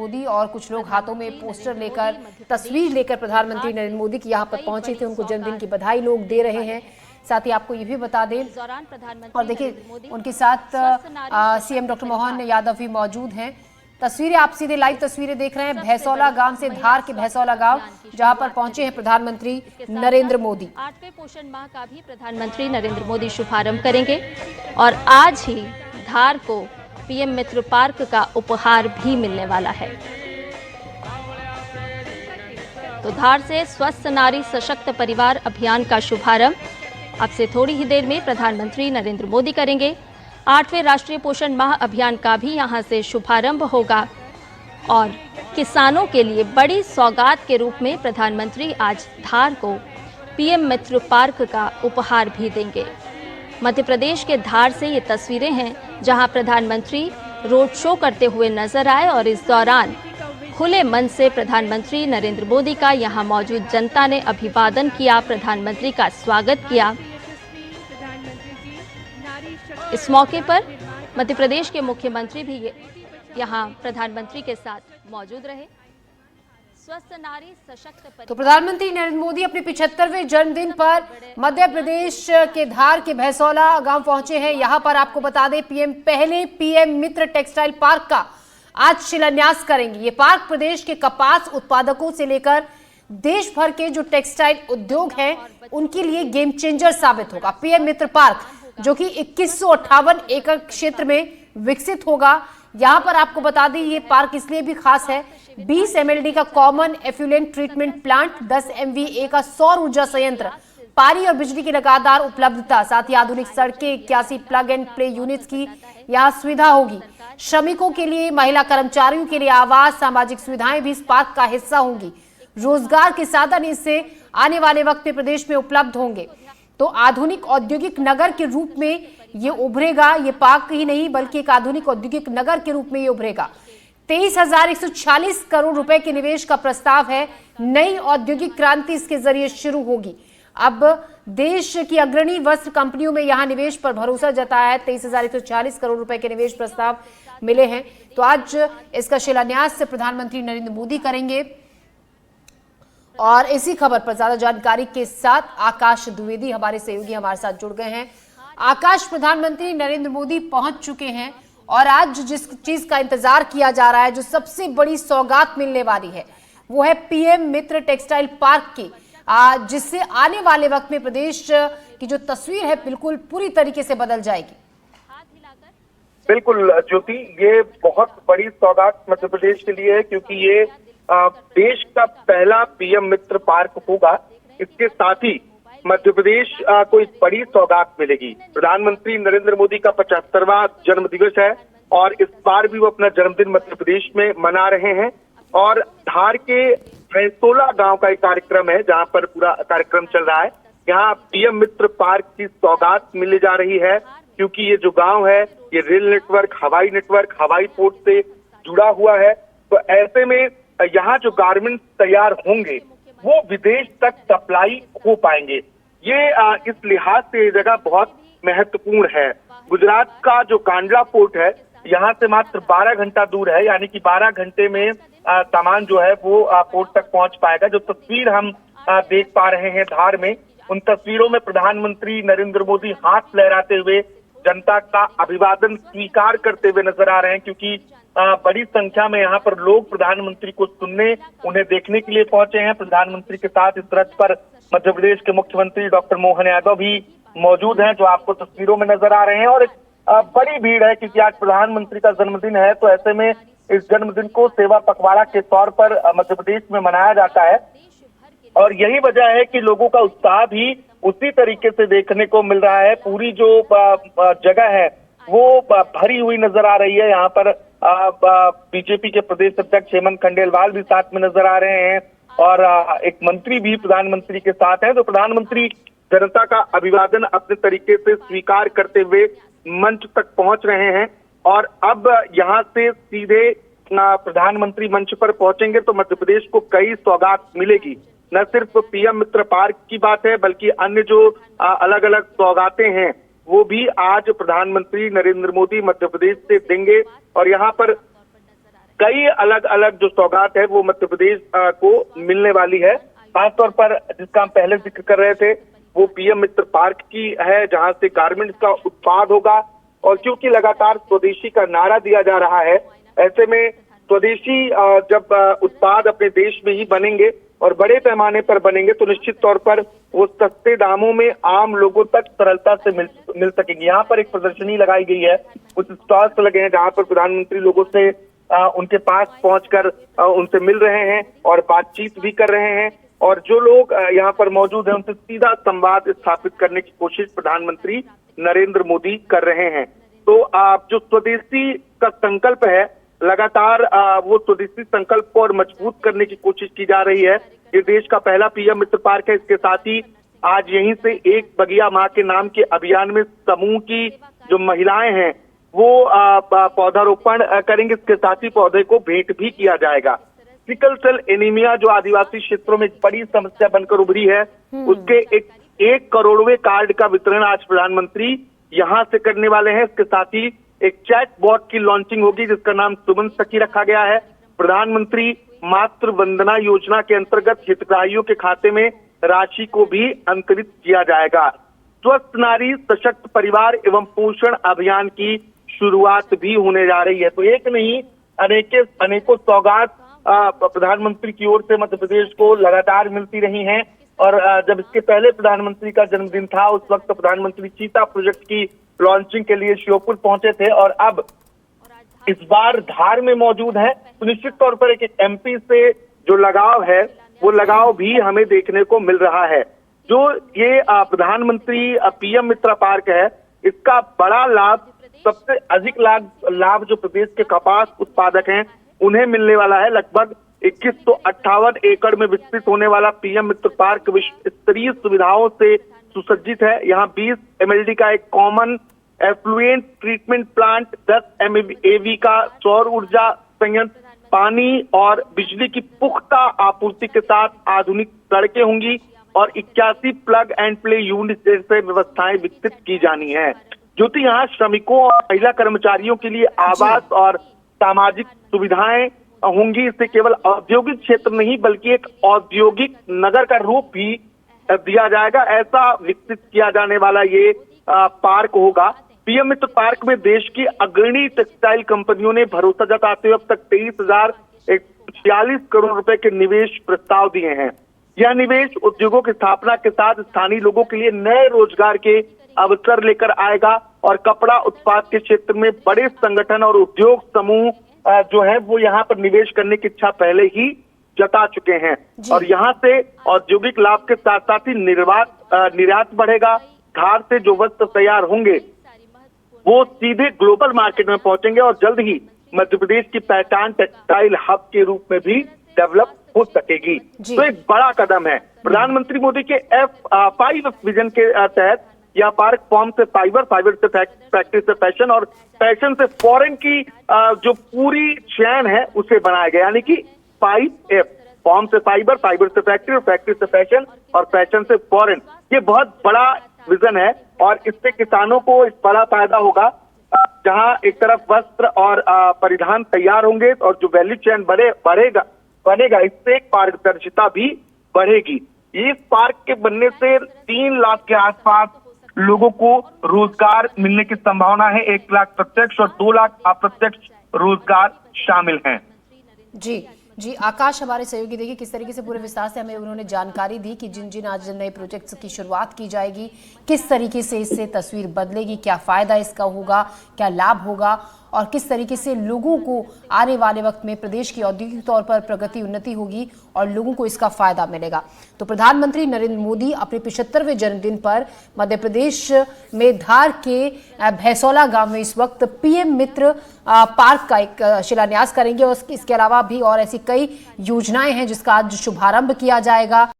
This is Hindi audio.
मोदी और कुछ लोग हाथों में पोस्टर लेकर, तस्वीर लेकर प्रधानमंत्री नरेंद्र मोदी की यहाँ पर पहुंचे थे। उनको जन्मदिन की बधाई लोग दे रहे हैं। साथ ही आपको ये भी बता दें, और देखिए उनके साथ सीएम डॉक्टर मोहन यादव भी मौजूद हैं। तस्वीरें आप सीधे लाइव तस्वीरें देख रहे हैं भैंसौला गांव से, धार के भैंसौला गांव, जहां पर पहुंचे हैं प्रधानमंत्री नरेंद्र मोदी। 8वें पोषण माह का भी प्रधानमंत्री नरेंद्र मोदी शुभारंभ करेंगे और आज ही धार को पीएम मित्र पार्क का उपहार भी मिलने वाला है। तो धार से स्वस्थ नारी सशक्त परिवार अभियान का शुभारंभ अब से थोड़ी ही देर में प्रधानमंत्री नरेंद्र मोदी करेंगे। 8वें राष्ट्रीय पोषण माह अभियान का भी यहां से शुभारंभ होगा और किसानों के लिए बड़ी सौगात के रूप में प्रधानमंत्री आज धार को पीएम मित्र पार्क का उपहार भी देंगे। मध्य प्रदेश के धार से ये तस्वीरें हैं जहां प्रधानमंत्री रोड शो करते हुए नजर आए और इस दौरान खुले मन से प्रधानमंत्री नरेंद्र मोदी का यहां मौजूद जनता ने अभिवादन किया, प्रधानमंत्री का स्वागत किया। इस मौके पर मध्य प्रदेश के मुख्यमंत्री भी यहां प्रधानमंत्री के साथ मौजूद रहे। स्वस्थ नारी सशक्त तो प्रधानमंत्री नरेंद्र मोदी अपने 75वें जन्मदिन पर मध्य प्रदेश के धार के भैंसौला गांव पहुंचे हैं। यहां पर आपको बता दें पहले पीएम मित्र टेक्सटाइल पार्क का आज शिलान्यास करेंगे। ये पार्क प्रदेश के कपास उत्पादकों से लेकर देश भर के जो टेक्सटाइल उद्योग हैं उनके लिए गेम चेंजर साबित होगा। पीएम मित्र पार्क जो कि 2158 एकड़ क्षेत्र में विकसित होगा। यहाँ पर आपको बता दें ये पार्क इसलिए भी खास है, 20 MLD का common effluent treatment plant, 10 MVA का सौर ऊर्जा संयंत्र, पानी और बिजली की लगातार उपलब्धता, साथ ही आधुनिक सड़कें, 81 प्लग एंड प्ले यूनिट्स की यहाँ सुविधा होगी। श्रमिकों के लिए, महिला कर्मचारियों के लिए आवास, सामाजिक सुविधाएं भी इस पार्क का हिस्सा होंगी। रोजगार के साधन इससे आने वाले वक्त में प्रदेश में उपलब्ध होंगे। तो आधुनिक औद्योगिक नगर के रूप में ये उभरेगा। ये पार्क ही नहीं बल्कि एक आधुनिक औद्योगिक नगर के रूप में ये उभरेगा। 23,140 करोड़ रुपए के निवेश का प्रस्ताव है। नई औद्योगिक क्रांति इसके जरिए शुरू होगी। अब देश की अग्रणी वस्त्र कंपनियों में यहां निवेश पर भरोसा जताया है। 23,140 करोड़ रुपए के निवेश प्रस्ताव मिले हैं। तो आज इसका शिलान्यास प्रधानमंत्री नरेंद्र मोदी करेंगे। और इसी खबर पर ज्यादा जानकारी के साथ आकाश द्विवेदी हमारे सहयोगी हमारे साथ जुड़ गए हैं। आकाश, प्रधानमंत्री नरेंद्र मोदी पहुंच चुके हैं और आज जिस चीज का इंतजार किया जा रहा है, जो सबसे बड़ी सौगात मिलने वाली है, वो है पीएम मित्र टेक्सटाइल पार्क की, जिससे आने वाले वक्त में प्रदेश की जो तस्वीर है बिल्कुल पूरी तरीके से बदल जाएगी। बिल्कुल ज्योति, ये बहुत बड़ी सौगात मध्य प्रदेश के लिए है क्योंकि ये देश का पहला पीएम मित्र पार्क होगा। इसके साथ ही मध्य प्रदेश को एक बड़ी सौगात मिलेगी। प्रधानमंत्री नरेंद्र मोदी का 75वां जन्म दिवस है और इस बार भी वो अपना जन्मदिन मध्य प्रदेश में मना रहे हैं। और धार के भैंसौला गांव का एक कार्यक्रम है जहां पर पूरा कार्यक्रम चल रहा है। यहाँ पीएम मित्र पार्क की सौगात मिलने जा रही है क्योंकि ये जो गांव है ये रेल नेटवर्क, हवाई नेटवर्क, हवाई पोर्ट से जुड़ा हुआ है। तो ऐसे में यहाँ जो गारमेंट्स तैयार होंगे वो विदेश तक सप्लाई हो पाएंगे। ये इस लिहाज से ये जगह बहुत महत्वपूर्ण है। गुजरात का जो कांडला पोर्ट है यहाँ से मात्र 12 घंटा दूर है, यानी कि 12 घंटे में सामान जो है वो पोर्ट तक पहुंच पाएगा। जो तस्वीर हम देख पा रहे हैं धार में, उन तस्वीरों में प्रधानमंत्री नरेंद्र मोदी हाथ लहराते हुए जनता का अभिवादन स्वीकार करते हुए नजर आ रहे हैं क्योंकि बड़ी संख्या में यहाँ पर लोग प्रधानमंत्री को सुनने, उन्हें देखने के लिए पहुंचे हैं। प्रधानमंत्री के साथ इस रथ पर मध्य प्रदेश के मुख्यमंत्री डॉक्टर मोहन यादव भी मौजूद हैं, जो आपको तस्वीरों में नजर आ रहे हैं। और एक बड़ी भीड़ है क्योंकि आज प्रधानमंत्री का जन्मदिन है, तो ऐसे में इस जन्मदिन को सेवा पखवाड़ा के तौर पर मध्य प्रदेश में मनाया जाता है। और यही वजह है कि लोगों का उत्साह भी उसी तरीके से देखने को मिल रहा है। पूरी जो जगह है वो भरी हुई नजर आ रही है। यहाँ पर बीजेपी के प्रदेश अध्यक्ष हेमंत खंडेलवाल भी साथ में नजर आ रहे हैं और एक मंत्री भी प्रधानमंत्री के साथ हैं। तो प्रधानमंत्री जनता का अभिवादन अपने तरीके से स्वीकार करते हुए मंच तक पहुंच रहे हैं। और अब यहाँ से सीधे प्रधानमंत्री मंच पर पहुंचेंगे तो मध्य प्रदेश को कई सौगात मिलेगी। न सिर्फ पीएम मित्र पार्क की बात है बल्कि अन्य जो अलग अलग सौगातें हैं वो भी आज प्रधानमंत्री नरेंद्र मोदी मध्य प्रदेश से देंगे। और यहाँ पर कई अलग अलग जो सौगात है वो मध्य प्रदेश को मिलने वाली है। खासतौर पर जिसका हम पहले जिक्र कर रहे थे वो पीएम मित्र पार्क की है, जहां से गारमेंट्स का उत्पाद होगा। और क्योंकि लगातार स्वदेशी का नारा दिया जा रहा है, ऐसे में स्वदेशी जब उत्पाद अपने देश में ही बनेंगे और बड़े पैमाने पर बनेंगे तो निश्चित तौर पर वो सस्ते दामों में आम लोगों तक सरलता से मिल सकेंगे। यहाँ पर एक प्रदर्शनी लगाई गई है, कुछ स्टॉल्स लगे हैं जहाँ पर प्रधानमंत्री लोगों से उनके पास पहुंचकर उनसे मिल रहे हैं और बातचीत भी कर रहे हैं। और जो लोग यहाँ पर मौजूद हैं उनसे सीधा संवाद स्थापित करने की कोशिश प्रधानमंत्री नरेंद्र मोदी कर रहे हैं। तो जो स्वदेशी का संकल्प है, लगातार वो स्वदेशी संकल्प को और मजबूत करने की कोशिश की जा रही है। ये देश का पहला पीएम मित्र पार्क है। इसके साथ ही आज यहीं से एक बगिया माँ के नाम के अभियान में समूह की जो महिलाएं हैं वो पौधारोपण करेंगे। इसके साथ ही पौधे को भेंट भी किया जाएगा। सिकल सेल एनीमिया जो आदिवासी क्षेत्रों में बड़ी समस्या बनकर उभरी है, उसके एक करोड़वें कार्ड का वितरण आज प्रधानमंत्री यहाँ से करने वाले हैं। इसके साथ ही एक चैट बॉट की लॉन्चिंग होगी जिसका नाम सुमन सखी रखा गया है। प्रधानमंत्री मातृ वंदना योजना के अंतर्गत हितग्राहियों के खाते में राशि को भी अंतरित किया जाएगा। स्वस्थ नारी सशक्त परिवार एवं पोषण अभियान की शुरुआत भी होने जा रही है। तो एक नहीं अनेकों सौगात प्रधानमंत्री की ओर से मध्य प्रदेश को लगातार मिलती रही हैं। और जब इसके पहले प्रधानमंत्री का जन्मदिन था उस वक्त प्रधानमंत्री चीता प्रोजेक्ट की लॉन्चिंग के लिए श्योपुर पहुंचे थे और अब इस बार धार में मौजूद है। तो निश्चित तौर पर एक एमपी से जो लगाव है वो लगाव भी हमें देखने को मिल रहा है। जो ये प्रधानमंत्री पीएम मित्र पार्क है, इसका बड़ा लाभ, सबसे अधिक लाभ जो प्रदेश के कपास उत्पादक हैं उन्हें मिलने वाला है। लगभग 2158 एकड़ में विकसित होने वाला पीएम मित्र पार्क विश्व स्तरीय सुविधाओं से सुसज्जित है। यहाँ 20 MLD का एक common effluent treatment plant, 10 MAV का सौर ऊर्जा संयंत्र, पानी और बिजली की पुख्ता आपूर्ति के साथ आधुनिक सड़कें होंगी और 81 प्लग एंड प्ले यूनिट जैसे व्यवस्थाएं विकसित की जानी है। ज्योति यहाँ श्रमिकों और महिला कर्मचारियों के लिए आवास और सामाजिक सुविधाएं होंगी। इससे केवल औद्योगिक क्षेत्र नहीं बल्कि एक औद्योगिक नगर का रूप भी दिया जाएगा। ऐसा विकसित किया जाने वाला ये पार्क होगा। पीएम मित्र पार्क में देश की अग्रणी टेक्सटाइल कंपनियों ने भरोसा जताते हुए अब तक 23,046 करोड़ रुपए के निवेश प्रस्ताव दिए हैं। यह निवेश उद्योगों की स्थापना के साथ स्थानीय लोगों के लिए नए रोजगार के अवसर लेकर आएगा और कपड़ा उत्पाद के क्षेत्र में बड़े संगठन और उद्योग समूह जो है वो यहाँ पर निवेश करने की इच्छा पहले ही जता चुके हैं। और यहाँ से औद्योगिक लाभ के साथ साथ ही निर्यात बढ़ेगा। धार से जो वस्त्र तैयार होंगे वो सीधे ग्लोबल मार्केट में पहुंचेंगे और जल्द ही मध्य प्रदेश की पहचान टेक्सटाइल हब के रूप में भी डेवलप हो सकेगी। तो एक बड़ा कदम है। प्रधानमंत्री मोदी के F5 विजन के तहत यह पार्क फॉर्म से फाइबर, फाइबर से फैक्ट्री से फैशन और फैशन से फॉरेन की जो पूरी चैन है उसे बनाया गया, यानी कि 5F, फॉर्म से फाइबर, फाइबर से फैक्ट्री और फैक्ट्री से फैशन और फैशन से फॉरेन। ये बहुत बड़ा विजन है और इससे किसानों को इस बड़ा फायदा होगा। जहां एक तरफ वस्त्र और परिधान तैयार होंगे और जो वैल्यू चेन बनेगा, इससे एक पारदर्शिता भी बढ़ेगी। इस पार्क के बनने से 3 लाख के आसपास लोगों को रोजगार मिलने की संभावना है। 1 लाख प्रत्यक्ष और 2 लाख अप्रत्यक्ष रोजगार शामिल हैं। जी आकाश हमारे सहयोगी, देखिए किस तरीके से पूरे विस्तार से हमें उन्होंने जानकारी दी कि जिन आज नए प्रोजेक्ट्स की शुरुआत की जाएगी, किस तरीके से इससे तस्वीर बदलेगी, क्या फायदा इसका होगा, क्या लाभ होगा और किस तरीके से लोगों को आने वाले वक्त में प्रदेश की औद्योगिक तौर पर प्रगति उन्नति होगी और लोगों को इसका फायदा मिलेगा। तो प्रधानमंत्री नरेंद्र मोदी अपने 75वें जन्मदिन पर मध्य प्रदेश में धार के भैसोला गांव में इस वक्त पीएम मित्र पार्क का एक शिलान्यास करेंगे और इसके अलावा भी और ऐसी कई योजनाएं हैं जिसका आज शुभारंभ किया जाएगा।